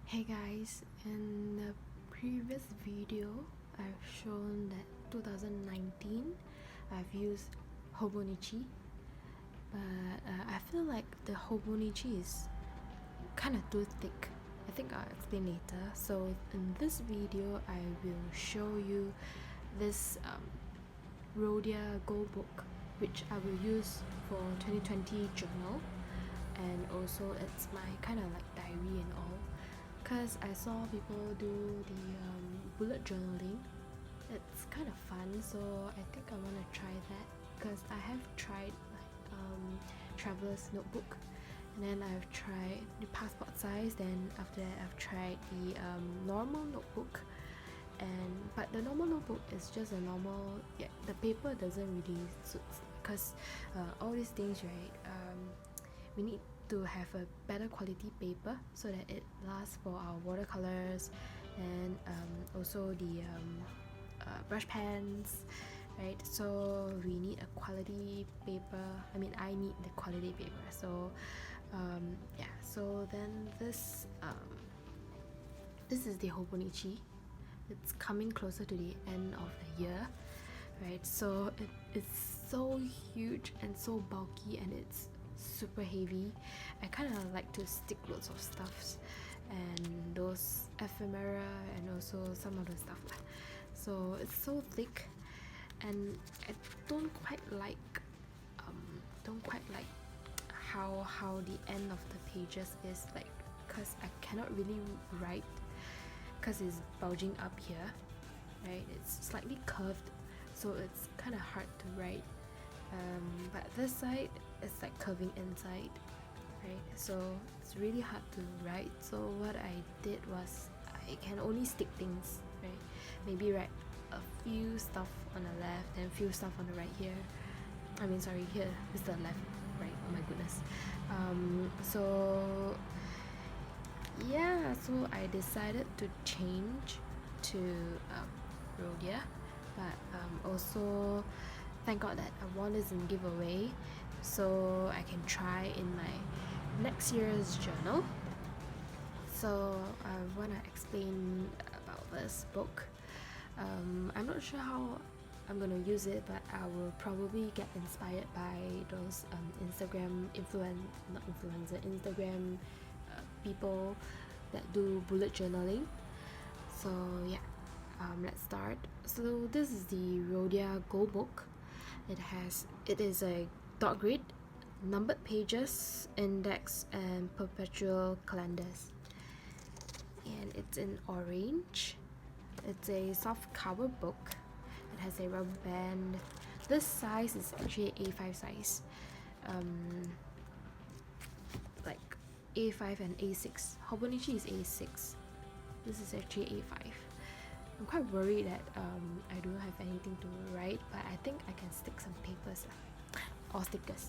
Hey guys, in the previous video I've shown that 2019 I've used hobonichi, but I feel like the hobonichi is kind of too thick. I think I'll explain later. So in this video I will show you this Rhodia Goal book, which I will use for 2020 journal, and also it's my kind of like diary and all, because I saw people do the bullet journaling. It's kind of fun, so I think I want to try that, because I have tried like traveler's notebook, and then I've tried the passport size, then after that I've tried the normal notebook, but the normal notebook is just a normal, yeah, the paper doesn't really suit, because all these things, right, we need to have a better quality paper so that it lasts for our watercolors, and also the brush pens, right? So we need a quality paper. I need the quality paper. So yeah, so then this is the hobonichi. It's coming closer to the end of the year, right? So it is so huge and so bulky, and it's super heavy. I kind of like to stick loads of stuffs and those ephemera and also some other stuff. So it's so thick, and I don't quite like how the end of the pages is like, because I cannot really write because it's bulging up here, right? It's slightly curved, so it's kind of hard to write. But this side is like curving inside, right? So it's really hard to write. So what I did was, I can only stick things, right? Maybe write a few stuff on the left and a few stuff on the right here. Here is the left, right? Oh my goodness. So yeah, so I decided to change to Rhodia, but also thank God that I won this in giveaway, so I can try in my next year's journal. So I want to explain about this book. I'm not sure how I'm gonna use it, but I will probably get inspired by those Instagram people that do bullet journaling. So yeah, let's start. So this is the Rhodia Goal book. It is a dot grid, numbered pages, index, and perpetual calendars, and it's in orange. It's a soft cover book. It has a rubber band. This size is actually A5 size, like A5 and A6. Hobonichi is A6. This is actually A5. I'm quite worried that I don't have anything to write, but I think I can stick some papers or stickers.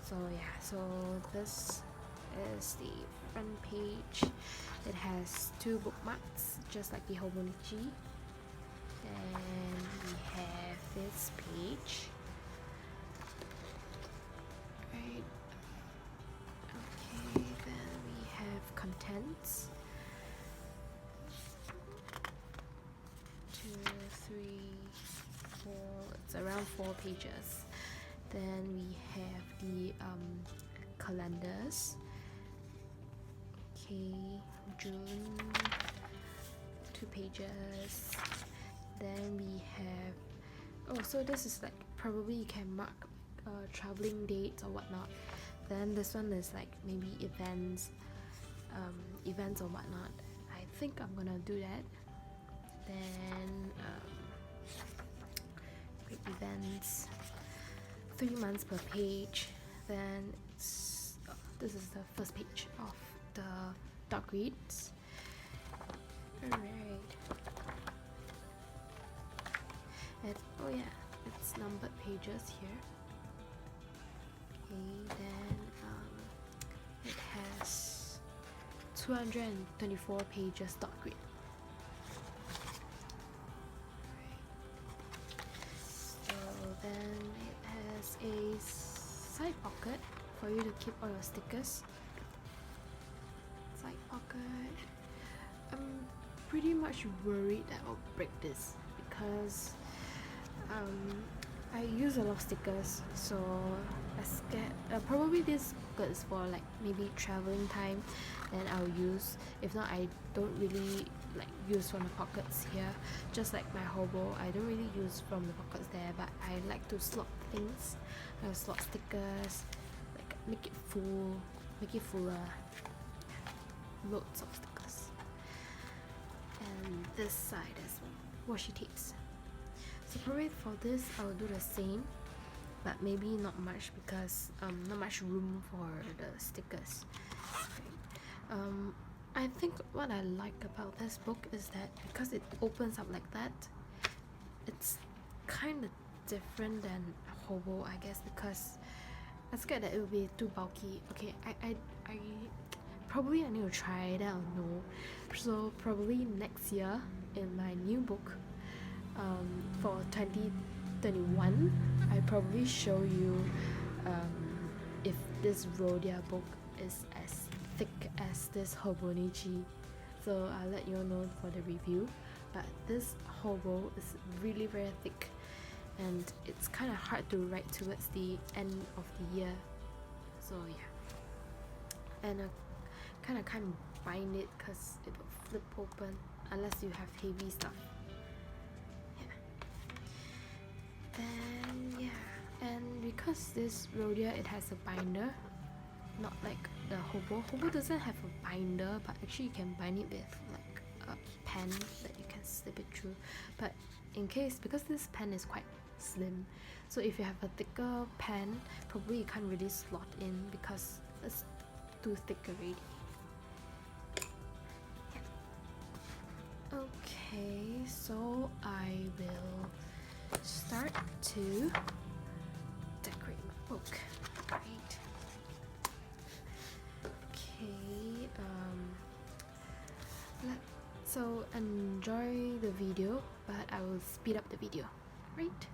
So yeah, so this is the front page. It has two bookmarks, just like the hobonichi. Then we have this page, right? Okay, then we have contents. 2, 3, 4. It's around 4 pages. Then we have the calendars. Okay, June, 2 pages. Then we have, so this is like, probably you can mark traveling dates or whatnot. Then this one is like maybe events or whatnot. I think I'm gonna do that. Then quick events, 3 months per page. Then this is the first page of the dot grids. Alright. And oh yeah, it's numbered pages here. Okay, then it has 224 pages dot grid. So then it has a side pocket for you to keep all your stickers. Side pocket. pretty much worried that I'll break this because I use a lot of stickers, so I scared. Probably this book is for like maybe traveling time, then I'll use. If not, I don't really like use from the pockets here. Just like my hobo, I don't really use from the pockets there, but I like to slot things. I slot stickers, like make it fuller. Loads of stickers. And this side as well, washi tapes. So probably for this I will do the same, but maybe not much because not much room for the stickers. I think what I like about this book is that because it opens up like that, it's kind of different than hobo, I guess, because I'm scared that it will be too bulky. Okay, I probably I need to try it out. No, so probably next year in my new book, for 2021, I probably show you if this Rhodia book is as thick as this hobonichi. So I'll let you know for the review. But this hobo is really very thick, and it's kind of hard to write towards the end of the year. So yeah, and I kind of can't bind it because it will flip open unless you have heavy stuff. And yeah, and because this Rhodia, it has a binder, not like the hobo. Hobo doesn't have a binder, but actually you can bind it with like a pen that you can slip it through. But in case, because this pen is quite slim, so if you have a thicker pen, probably you can't really slot in because it's too thick already. Yeah. Okay, so I will start to decorate my book, right? Okay, so enjoy the video, but I will speed up the video, right?